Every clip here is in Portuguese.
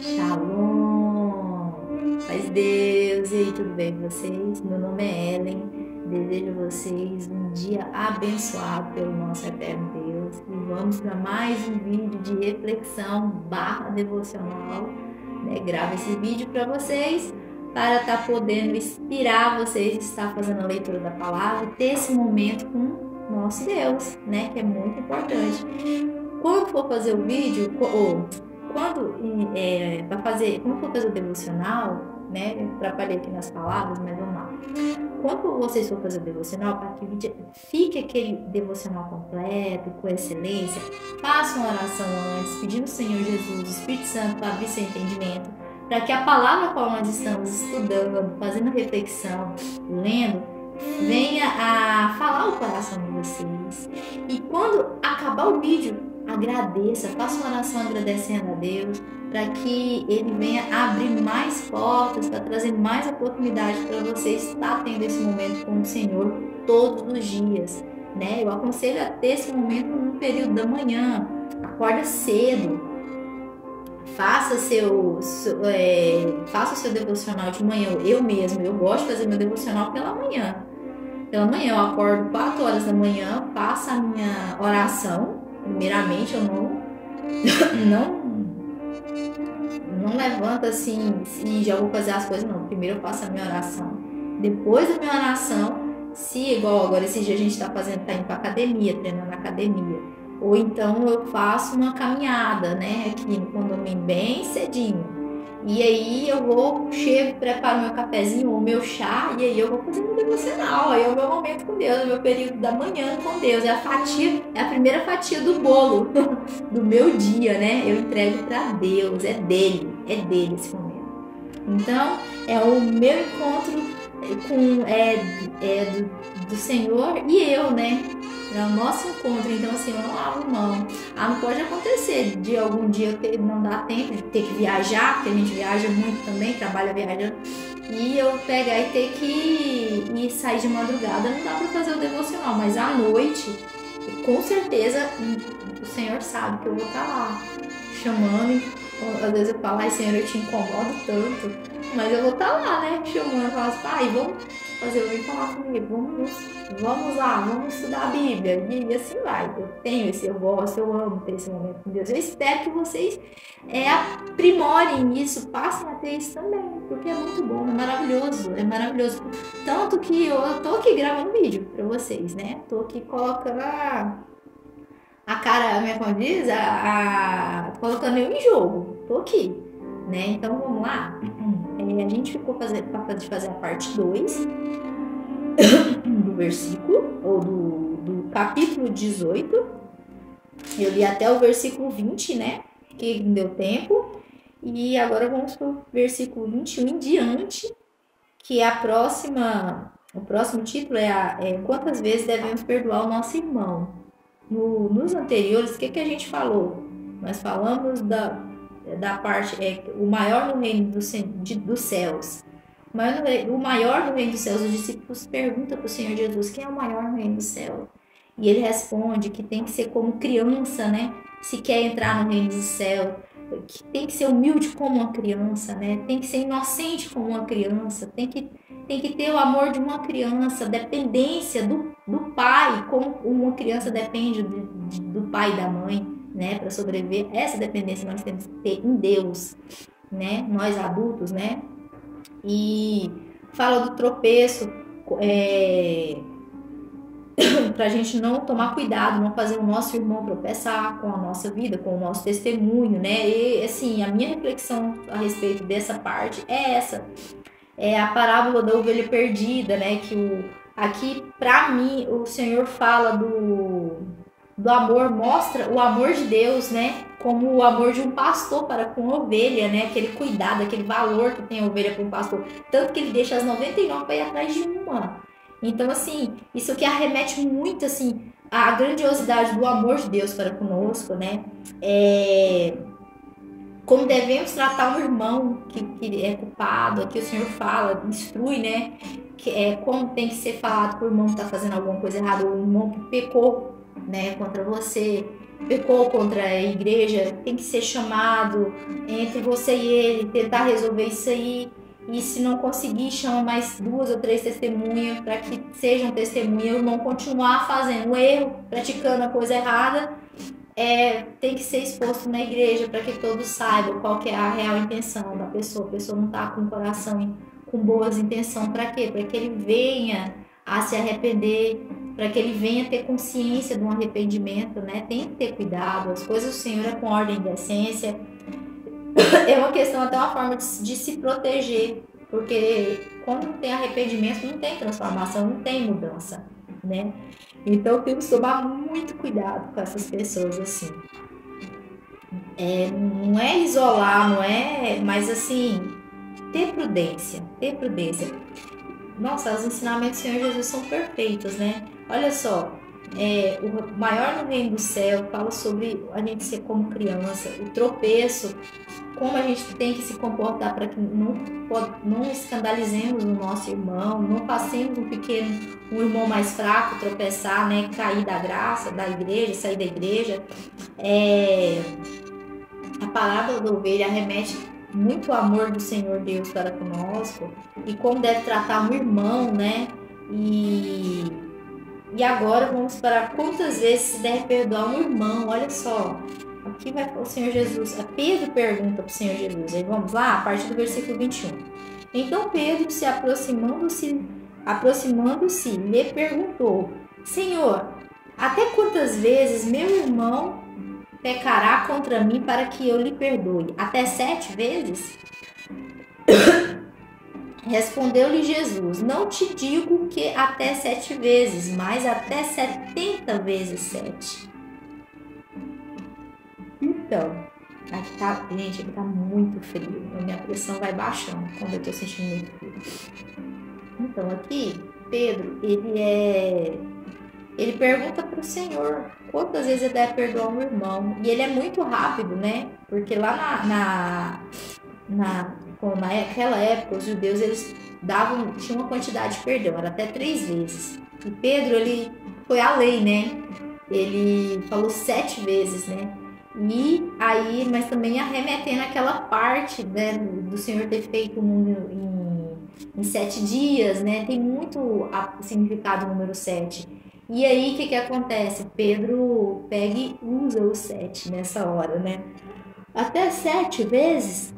Shalom! Paz de Deus! E aí, tudo bem com vocês? Meu nome é Ellen, desejo a vocês um dia abençoado pelo nosso eterno Deus e vamos para mais um vídeo de reflexão barra devocional, né? Gravo esse vídeo para vocês para estar podendo inspirar vocês a estar fazendo a leitura da palavra e ter esse momento com nosso Deus, né? Que é muito importante. Quando for fazer o vídeo, quando for fazer o devocional, né? Eu atrapalhei aqui nas palavras, mas vamos lá. Quando vocês for fazer o devocional, para que fique aquele devocional completo, com excelência, faça uma oração antes, pedindo ao Senhor Jesus, o Espírito Santo, para abrir seu entendimento, para que a palavra qual nós estamos estudando, fazendo reflexão, lendo, venha a falar o coração de vocês. E quando acabar o vídeo, agradeça, faça uma oração agradecendo a Deus, para que Ele venha abrir mais portas, para trazer mais oportunidade para você estar tendo esse momento com o Senhor todos os dias, né? Eu aconselho a ter esse momento no período da manhã, acorda cedo, faça o seu devocional de manhã. Eu gosto de fazer meu devocional pela manhã. Pela manhã eu acordo 4 horas da manhã, faço a minha oração. Primeiramente, eu não levanto assim e já vou fazer as coisas, não. Primeiro eu faço a minha oração. Depois da minha oração, se igual agora esse dia a gente tá indo pra academia, treinando na academia. Ou então eu faço uma caminhada, né, aqui no condomínio bem cedinho. E aí eu chego, preparo meu cafezinho ou meu chá, e aí eu vou fazer meu devocional. Aí é o meu momento com Deus, é o meu período da manhã com Deus. É a primeira fatia do bolo do meu dia, né? Eu entrego para Deus, é dele esse momento. Então, é o meu encontro do Senhor e eu, né? É o nosso encontro, então assim, eu não abro mão. Não pode acontecer de algum dia não dar tempo de ter que viajar, porque a gente viaja muito também, trabalha viajando, e eu pegar e ter que sair de madrugada, não dá pra fazer o devocional, mas à noite, com certeza, o Senhor sabe que eu vou estar lá, chamando, às vezes eu falo, ai Senhor, eu te incomodo tanto, mas eu vou estar lá, né, chamando, falar assim, pai, vamos fazer o bem, falar comigo, vamos lá, vamos estudar a Bíblia, e assim vai. Eu gosto, eu amo ter esse momento com Deus. Eu espero que vocês aprimorem isso, passem a ter isso também, porque é muito bom, é maravilhoso. Tanto que eu tô aqui gravando vídeo pra vocês, né? Tô aqui colocando a cara, como diz, colocando eu em jogo. Tô aqui, né? Então vamos lá. A gente ficou de fazer a parte 2 do versículo, ou do capítulo 18. Eu li até o versículo 20, né? Que não deu tempo. E agora vamos para o versículo 21 em diante, que é o próximo título é quantas vezes devemos perdoar o nosso irmão. Nos anteriores, o que a gente falou? Nós falamos da parte, o maior no reino dos céus. O maior no reino dos céus, os discípulos perguntam para o Senhor Jesus, quem é o maior no reino dos céus? E ele responde que tem que ser como criança, né? Se quer entrar no reino dos céus, que tem que ser humilde como uma criança, né? Tem que ser inocente como uma criança, tem que ter o amor de uma criança, dependência do pai, como uma criança depende do pai e da mãe, né? Para sobreviver, essa dependência nós temos que ter em Deus, né? Nós adultos, né? E fala do tropeço, pra gente não tomar cuidado, não fazer o nosso irmão tropeçar com a nossa vida, com o nosso testemunho, né? E assim, a minha reflexão a respeito dessa parte é essa. É a parábola da ovelha perdida, né? Aqui, pra mim, o Senhor fala do amor, mostra o amor de Deus, né? Como o amor de um pastor para com a ovelha, né? Aquele cuidado, aquele valor que tem a ovelha para um pastor. Tanto que ele deixa as 99 para ir atrás de uma. Então, assim, isso que arremete muito, assim, à grandiosidade do amor de Deus para conosco, né? Como devemos tratar um irmão que é culpado, aqui o Senhor fala, instrui, né? Como tem que ser falado para o irmão que está fazendo alguma coisa errada, ou o irmão que pecou, né, contra você. pecou contra a igreja, tem que ser chamado entre você e ele, tentar resolver isso aí. E se não conseguir, chama mais 2 ou 3 testemunhas para que sejam testemunhas. O irmão continuar fazendo o erro, praticando a coisa errada, tem que ser exposto na igreja para que todos saibam qual que é a real intenção da pessoa. A pessoa não está com o coração com boas intenções. Para quê? Para que ele venha a se arrepender, para que ele venha ter consciência de um arrependimento, né? Tem que ter cuidado. As coisas do Senhor é com ordem e decência. É uma questão, até uma forma de se proteger, porque quando não tem arrependimento, não tem transformação, não tem mudança, né? Então temos que tomar muito cuidado com essas pessoas assim. Não é isolar, não é, mas assim, ter prudência, ter prudência. Nossa, os ensinamentos do Senhor Jesus são perfeitos, né? Olha só, o maior no reino do céu fala sobre a gente ser como criança, o tropeço, como a gente tem que se comportar para que não escandalizemos o nosso irmão, não passemos um irmão mais fraco tropeçar, né, cair da graça da igreja, sair da igreja. A parábola da ovelha remete muito ao amor do Senhor Deus para conosco e como deve tratar um irmão, né? E agora vamos para quantas vezes se deve perdoar um irmão. Olha só, aqui vai o Senhor Jesus. Pedro pergunta para o Senhor Jesus. Aí vamos lá, a partir do versículo 21. Então Pedro, se aproximando-se, lhe perguntou: Senhor, até quantas vezes meu irmão pecará contra mim para que eu lhe perdoe? Até 7 vezes? Respondeu-lhe Jesus: não te digo que até 7 vezes, mas até 70 vezes 7. Então, aqui tá, gente, aqui tá muito frio. A minha pressão vai baixando quando eu tô sentindo muito frio. Então, aqui, Pedro, ele pergunta para o Senhor quantas vezes ele deve perdoar um irmão. E ele é muito rápido, né? Porque lá naquela época, os judeus, eles tinham uma quantidade de perdão, era até 3 vezes. E Pedro, ele foi além, né? Ele falou 7 vezes, né? E aí, mas também arremetendo aquela parte, né, do Senhor ter feito o mundo em 7 dias, né? Tem muito significado o número 7. E aí, o que acontece? Pedro pega e usa o 7 nessa hora, né? Até 7 vezes,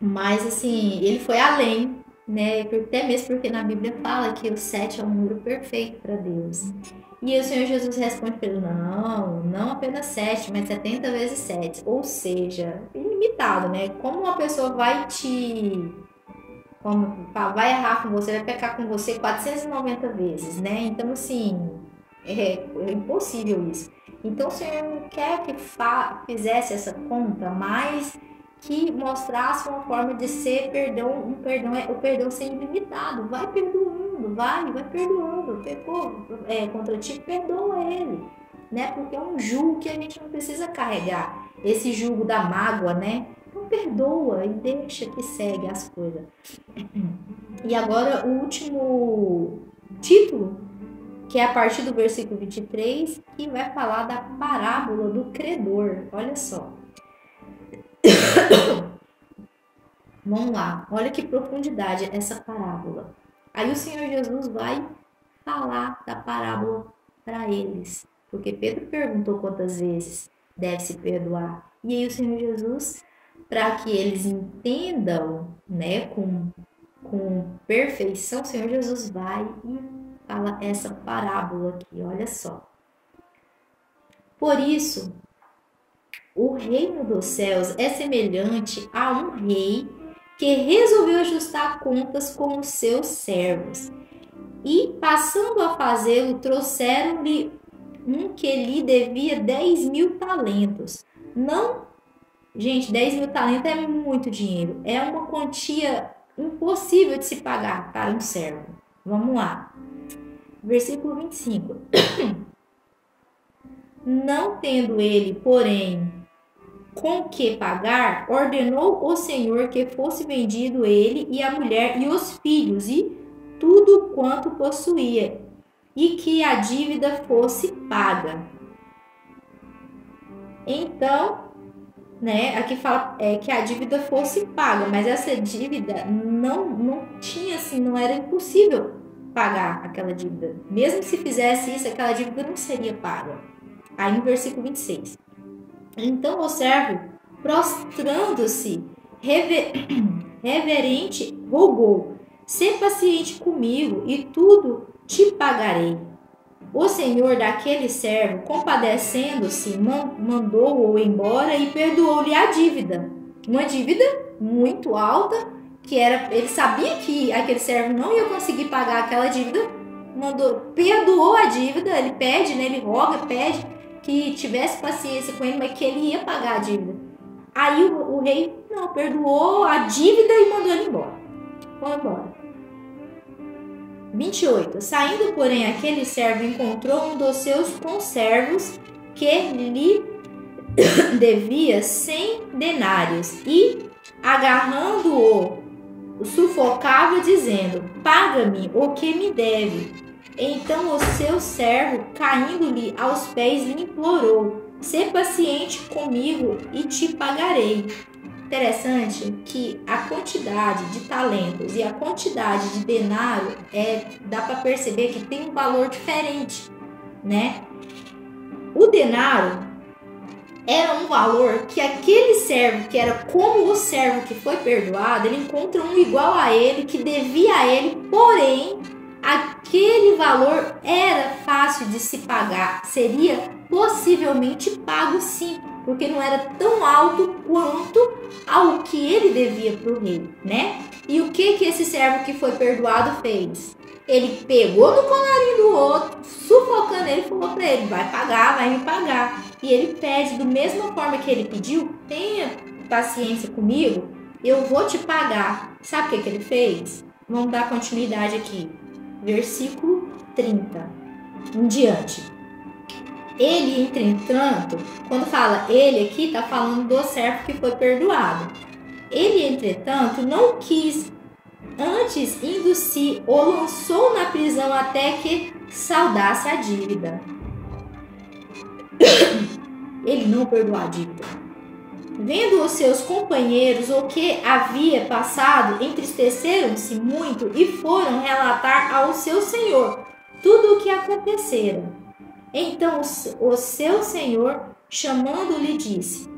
mas assim, ele foi além, né? Até mesmo porque na Bíblia fala que o 7 é um número perfeito para Deus. E o Senhor Jesus responde para ele: não apenas 7, mas 70 vezes 7. Ou seja, ilimitado, né? Como uma pessoa vai errar com você, vai pecar com você 490 vezes, né? Então, assim, é impossível isso. Então, o Senhor não quer que fizesse essa conta, mas que mostrasse uma forma de ser o perdão ser ilimitado. Vai perdoando, vai perdoando. Pecou contra ti, perdoa ele, né? Porque é um jugo que a gente não precisa carregar. Esse jugo da mágoa, né? Então perdoa e deixa que segue as coisas. E agora o último título, que é a partir do versículo 23, que vai falar da parábola do credor. Olha só. Vamos lá, olha que profundidade essa parábola. Aí o Senhor Jesus vai falar da parábola para eles, porque Pedro perguntou quantas vezes deve se perdoar. E aí o Senhor Jesus, para que eles entendam, né, com perfeição, o Senhor Jesus vai e fala essa parábola aqui, olha só. Por isso, o reino dos céus é semelhante a um rei que resolveu ajustar contas com os seus servos. E, passando a fazê-lo, trouxeram-lhe um que lhe devia 10.000 talentos. Não, gente, 10.000 talentos é muito dinheiro. É uma quantia impossível de se pagar para um servo. Vamos lá. Versículo 25. Não tendo ele, porém, com que pagar, ordenou o Senhor que fosse vendido ele e a mulher e os filhos e tudo quanto possuía, e que a dívida fosse paga. Então, né, aqui fala que a dívida fosse paga, mas essa dívida não tinha assim, não era impossível pagar aquela dívida. Mesmo se fizesse isso, aquela dívida não seria paga. Aí no versículo 26. Então o servo, prostrando-se, reverente, rogou: "Sê paciente comigo e tudo te pagarei." O senhor daquele servo, compadecendo-se, mandou-o embora e perdoou-lhe a dívida. Uma dívida muito alta, que ele sabia que aquele servo não ia conseguir pagar aquela dívida, perdoou a dívida, ele pede, né, ele roga, pede que tivesse paciência com ele, mas que ele ia pagar a dívida. Aí o rei não perdoou a dívida e mandou ele embora. Foi embora. 28. Saindo, porém, aquele servo encontrou um dos seus conservos que lhe devia 100 denários e, agarrando-o, sufocava, dizendo: "Paga-me o que me deve." Então o seu servo, caindo-lhe aos pés, lhe implorou: "Sê paciente comigo e te pagarei." Interessante que a quantidade de talentos e a quantidade de denário dá para perceber que tem um valor diferente, né? O denário era um valor que aquele servo, que era como o servo que foi perdoado, ele encontra um igual a ele, que devia a ele, porém, aquele valor era fácil de se pagar, seria possivelmente pago sim, porque não era tão alto quanto ao que ele devia para o rei, né? E o que esse servo que foi perdoado fez? Ele pegou no colarinho do outro, sufocando ele, e falou para ele: vai pagar, vai me pagar. E ele pede, da mesma forma que ele pediu: tenha paciência comigo, eu vou te pagar. Sabe o que ele fez? Vamos dar continuidade aqui. Versículo 30 em diante. Ele, entretanto, quando fala ele aqui, está falando do servo que foi perdoado. Ele, entretanto, não quis, antes indo-se, o lançou na prisão até que saldasse a dívida. Ele não perdoou a dívida. Vendo os seus companheiros o que havia passado, entristeceram-se muito e foram relatar ao seu senhor tudo o que acontecera. Então o seu senhor, chamando-lhe, disse: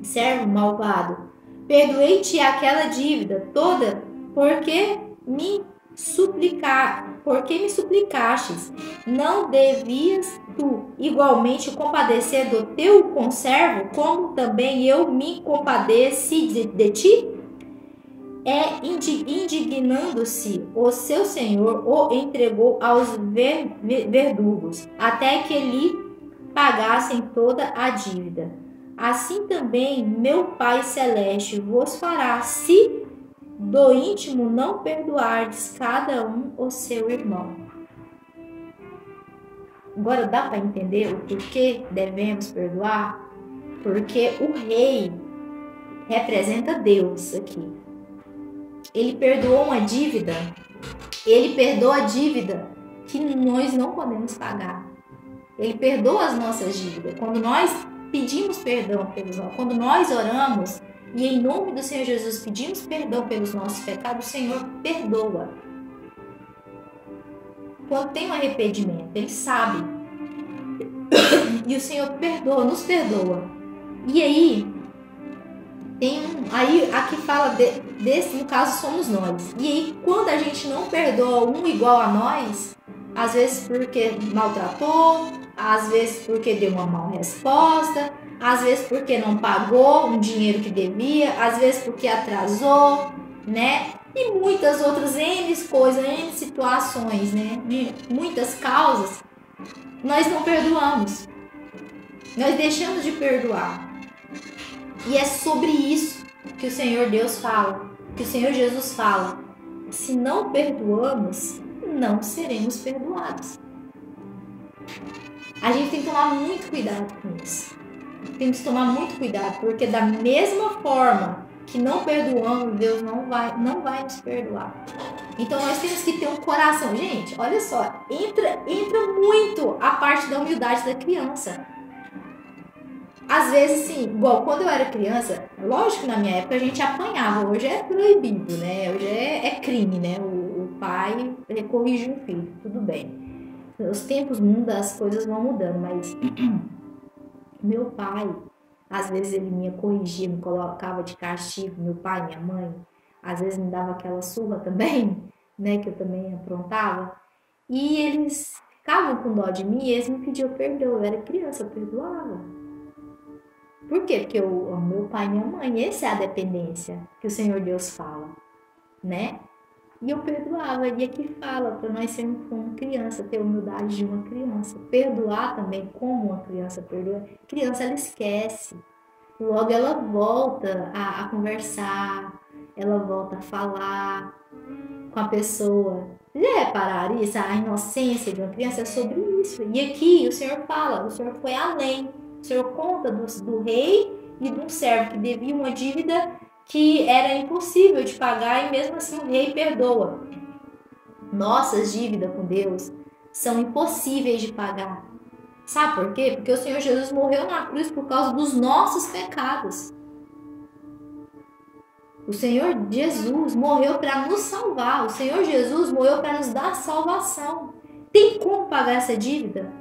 servo malvado, perdoei-te aquela dívida toda porque me suplicastes. Não devias tu igualmente compadecer do teu conservo, como também eu me compadeci de ti? Indignando-se, o seu senhor o entregou aos verdugos, até que lhe pagassem toda a dívida. Assim também meu Pai Celeste vos fará, se do íntimo não perdoardes cada um o seu irmão. Agora dá para entender o porquê devemos perdoar? Porque o rei representa Deus aqui. Ele perdoou uma dívida, ele perdoa a dívida que nós não podemos pagar. Ele perdoa as nossas dívidas. Quando nós pedimos perdão pelos nossos, quando nós oramos e em nome do Senhor Jesus pedimos perdão pelos nossos pecados, o Senhor perdoa. Quando tem um arrependimento, Ele sabe. E o Senhor perdoa, nos perdoa. E aí, aqui fala desse, no caso somos nós. E aí, quando a gente não perdoa um igual a nós, às vezes porque maltratou, às vezes porque deu uma má resposta, às vezes porque não pagou um dinheiro que devia, às vezes porque atrasou, né? E muitas outras N coisas, N situações, né? Muitas causas, nós não perdoamos. Nós deixamos de perdoar. E é sobre isso que o Senhor Deus fala, que o Senhor Jesus fala: se não perdoamos, não seremos perdoados. A gente tem que tomar muito cuidado com isso. Temos que tomar muito cuidado, porque da mesma forma que não perdoamos, Deus não vai nos perdoar. Então nós temos que ter um coração. Gente, olha só, entra muito a parte da humildade da criança. Às vezes, sim, igual quando eu era criança, lógico que na minha época a gente apanhava, hoje é proibido, né? Hoje é crime, né? O pai corrige um filho, tudo bem. Os tempos mudam, as coisas vão mudando, mas meu pai, às vezes ele me corrigia, me colocava de castigo, meu pai, minha mãe, às vezes me dava aquela surra também, né? Que eu também aprontava. E eles ficavam com dó de mim e eles me pediam perdão. Eu era criança, eu perdoava. Por quê? Porque eu amo meu pai e minha mãe. Essa é a dependência que o Senhor Deus fala, né? E eu perdoava. E aqui fala para nós sermos como criança, ter a humildade de uma criança. Perdoar também como uma criança perdoa. Criança, ela esquece. Logo ela volta a conversar, ela volta a falar com a pessoa. Já repararam isso? A inocência de uma criança é sobre isso. E aqui o Senhor fala, o Senhor foi além. O Senhor conta do rei e de um servo que devia uma dívida que era impossível de pagar e mesmo assim o rei perdoa. Nossas dívidas com Deus são impossíveis de pagar. Sabe por quê? Porque o Senhor Jesus morreu na cruz por causa dos nossos pecados. O Senhor Jesus morreu para nos salvar. O Senhor Jesus morreu para nos dar salvação. Tem como pagar essa dívida?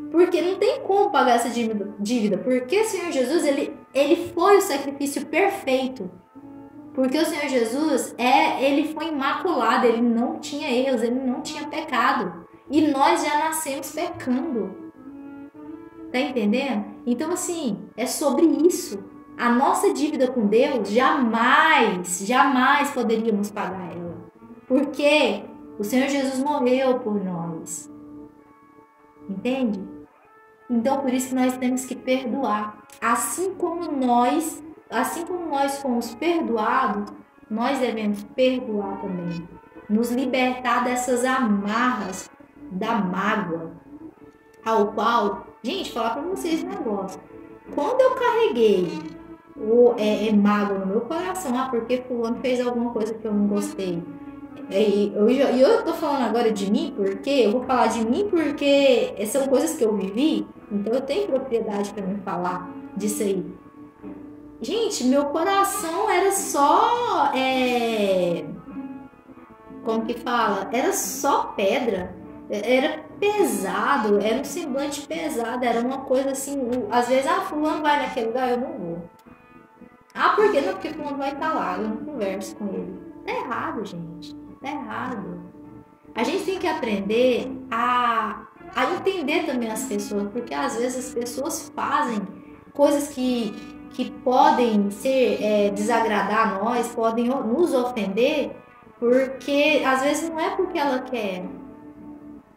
Porque não tem como pagar essa dívida. Porque o Senhor Jesus, ele foi o sacrifício perfeito. Porque o Senhor Jesus, ele foi imaculado, ele não tinha erros, ele não tinha pecado. E nós já nascemos pecando. Tá entendendo? Então, assim, é sobre isso. A nossa dívida com Deus, jamais poderíamos pagar ela. Porque o Senhor Jesus morreu por nós. Entende? Então, por isso que nós temos que perdoar. Assim como nós fomos perdoados, nós devemos perdoar também. Nos libertar dessas amarras da mágoa, ao qual, gente, falar para vocês um negócio. Quando eu carreguei mágoa no meu coração, porque fulano fez alguma coisa que eu não gostei. E eu tô falando agora de mim, porque eu vou falar de mim porque são coisas que eu vivi, então eu tenho propriedade para me falar disso aí. Gente, meu coração era só como que fala? Era só pedra. Era pesado, era um semblante pesado, era uma coisa assim, às vezes, fulano vai naquele lugar, eu não vou. Por quê? Não, porque fulano vai estar lá, eu não converso com ele. Tá errado, gente, tá errado. A gente tem que aprender a entender também as pessoas, porque às vezes as pessoas fazem coisas que podem ser desagradar a nós, podem nos ofender, porque às vezes não é porque ela quer.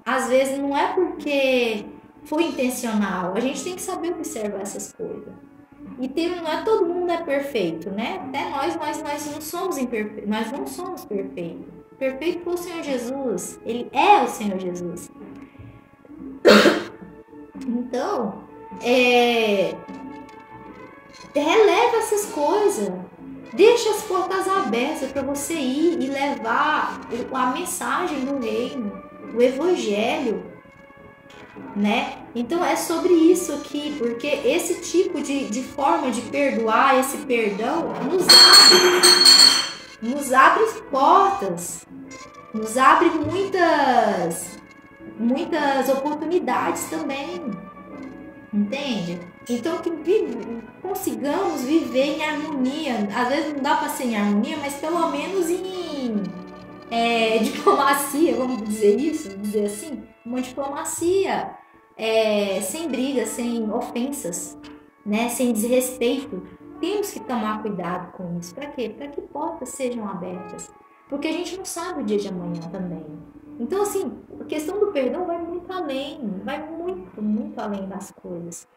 Às vezes não é porque foi intencional. A gente tem que saber observar essas coisas. E não é todo mundo é perfeito, né? Até nós não somos imperfeitos. Nós não somos perfeitos. Perfeito foi o Senhor Jesus. Ele é o Senhor Jesus. Então, releva essas coisas. Deixa as portas abertas para você ir e levar a mensagem do reino. O evangelho, né? Então é sobre isso aqui, porque esse tipo de forma de perdoar, esse perdão nos abre portas, nos abre muitas oportunidades também, entende? Então que consigamos viver em harmonia. Às vezes não dá para ser em harmonia, mas pelo menos em diplomacia, vamos dizer assim, uma diplomacia sem brigas, sem ofensas, né, sem desrespeito. Temos que tomar cuidado com isso. Para quê? Para que portas sejam abertas. Porque a gente não sabe o dia de amanhã também. Então, assim, a questão do perdão vai muito além, vai muito, muito além das coisas.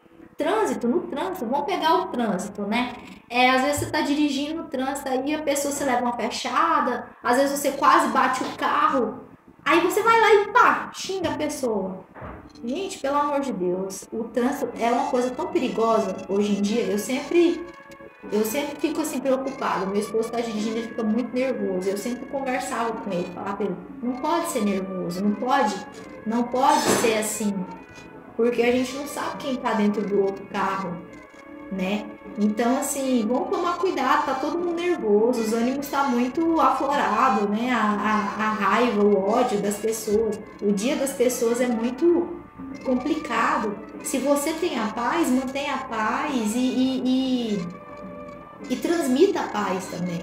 No trânsito, vamos pegar o trânsito, né? Às vezes você tá dirigindo no trânsito, aí a pessoa se leva uma fechada, às vezes você quase bate o carro, aí você vai lá e pá, xinga a pessoa. Gente, pelo amor de Deus, o trânsito é uma coisa tão perigosa hoje em dia. Eu sempre fico assim preocupada. Meu esposo tá dirigindo, ele fica muito nervoso. Eu sempre conversava com ele, falava pra ele, não pode ser nervoso, não pode ser assim. Porque a gente não sabe quem tá dentro do outro carro. né? Então, assim, vamos tomar cuidado, tá todo mundo nervoso, os ânimos tá muito aflorado, né? A raiva, o ódio das pessoas. O dia das pessoas é muito complicado. Se você tem a paz, mantenha a paz e transmita a paz também.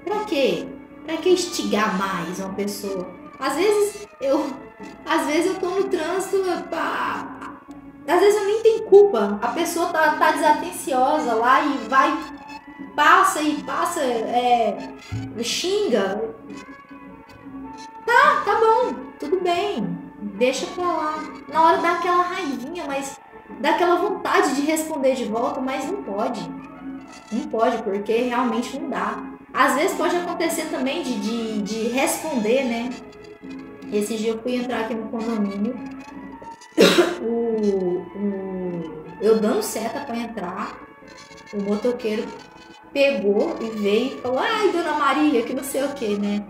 Pra quê? Pra que instigar mais uma pessoa? Às vezes eu tô no trânsito, às vezes eu nem tenho culpa. A pessoa tá desatenciosa lá e passa, xinga. Tá bom, tudo bem, deixa pra lá. Na hora dá aquela raivinha, mas dá aquela vontade de responder de volta, mas não pode. Não pode, porque realmente não dá. Às vezes pode acontecer também de responder, né? Esse dia eu fui entrar aqui no condomínio, eu dando seta pra entrar, o motoqueiro pegou e veio e falou: ai, Dona Maria, que não sei o que, né?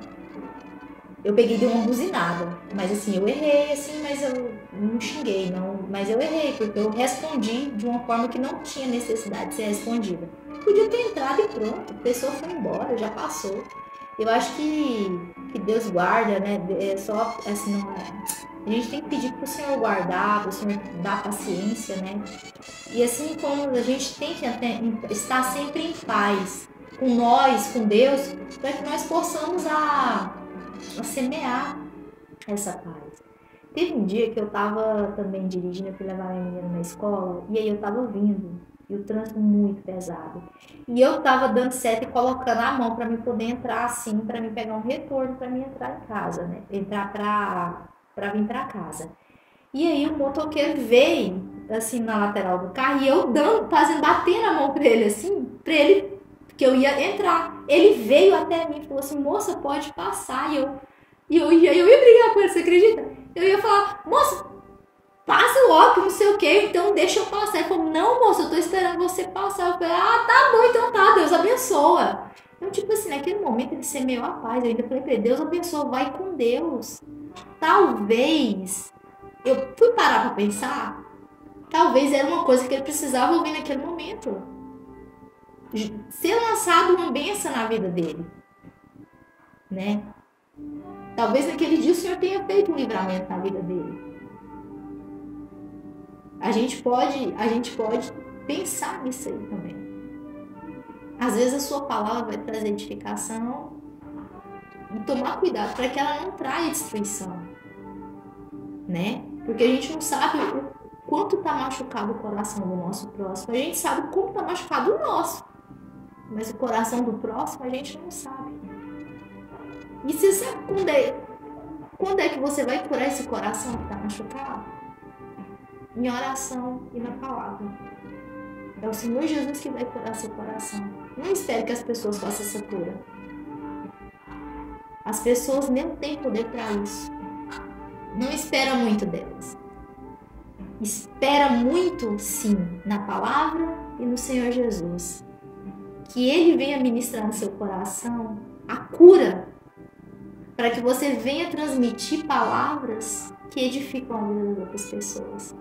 Eu peguei e dei uma buzinada, mas assim, eu errei, assim, mas eu não xinguei, não, mas eu errei, porque eu respondi de uma forma que não tinha necessidade de ser respondida. Podia ter entrado e pronto, a pessoa foi embora, já passou. Eu acho que Deus guarda, né? É só assim, não é. A gente tem que pedir pro Senhor guardar, pro Senhor dar paciência, né? E assim como a gente tem que estar sempre em paz com nós, com Deus, para que nós possamos a semear essa paz. Teve um dia que eu tava também dirigindo, eu fui levar a minha menina na escola, e aí eu tava vindo, e o trânsito muito pesado. E eu tava dando seta e colocando a mão para mim poder entrar assim, para mim pegar um retorno, para mim entrar em casa, né? Entrar para vir para casa. E aí o motoqueiro veio assim na lateral do carro e eu batendo a mão para ele assim, para ele que eu ia entrar. Ele veio até mim e falou assim: moça, pode passar. E eu ia brigar com ele, você acredita? Eu ia falar: moça, passa logo, não sei o que, então deixa eu passar. Ele falou: não, moça, eu tô esperando você passar. Eu falei: ah, tá bom, então tá, Deus abençoa. Então, tipo assim, naquele momento ele semeou a paz. Eu ainda falei pra ele: Deus abençoa, vai com Deus. Talvez, eu fui parar pra pensar, talvez era uma coisa que ele precisava ouvir naquele momento. Ser lançado uma bênção na vida dele, né? Talvez naquele dia o Senhor tenha feito um livramento na vida dele. A gente pode pensar nisso aí também. Às vezes a sua palavra vai trazer edificação e tomar cuidado para que ela não traia destruição, né? Porque a gente não sabe o quanto está machucado o coração do nosso próximo. A gente sabe como está machucado o nosso, mas o coração do próximo a gente não sabe. E você sabe quando é que você vai curar esse coração que está machucado? Em oração e na palavra. É o Senhor Jesus que vai curar seu coração. Não espere que as pessoas façam essa cura. As pessoas nem têm poder para isso. Não espera muito delas. Espera muito, sim, na palavra e no Senhor Jesus. Que Ele venha ministrar no seu coração a cura, para que você venha transmitir palavras que edificam a vida das outras pessoas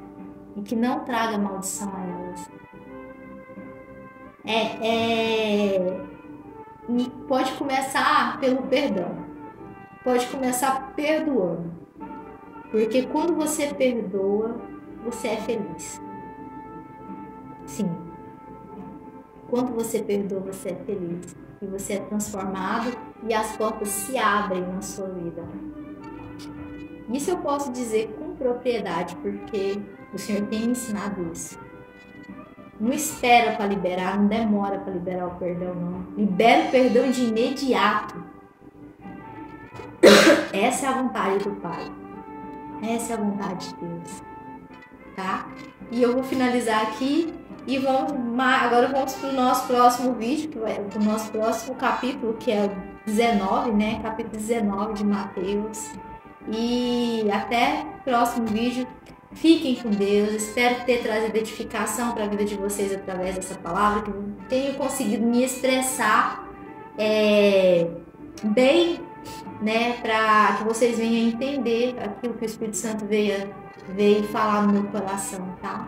e que não traga maldição a elas. E pode começar pelo perdão. Pode começar perdoando. Porque quando você perdoa, você é feliz. Sim. Quando você perdoa, você é feliz. E você é transformado e as portas se abrem na sua vida. Isso eu posso dizer com propriedade, porque o Senhor tem me ensinado isso. Não espera para liberar, não demora para liberar o perdão, não. Libera o perdão de imediato. Essa é a vontade do Pai. Essa é a vontade de Deus. Tá? E eu vou finalizar aqui e agora vamos para o nosso próximo vídeo, que vai para o nosso próximo capítulo, que é o 19, né? Capítulo 19 de Mateus. E até o próximo vídeo. Fiquem com Deus. Espero ter trazido edificação para a vida de vocês através dessa palavra, que eu tenho conseguido me expressar bem, né? Para que vocês venham entender aquilo que o Espírito Santo veio falar no meu coração, tá?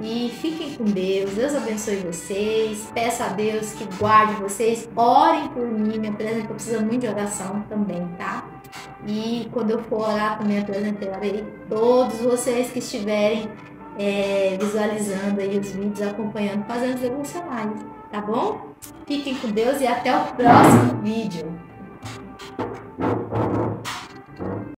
E fiquem com Deus. Deus abençoe vocês. Peço a Deus que guarde vocês. Orem por mim. Me apresento, eu preciso muito de oração também, tá? E quando eu for orar, também apresentarei todos vocês que estiverem visualizando aí os vídeos, acompanhando, fazendo os devocionais, tá bom? Fiquem com Deus e até o próximo vídeo.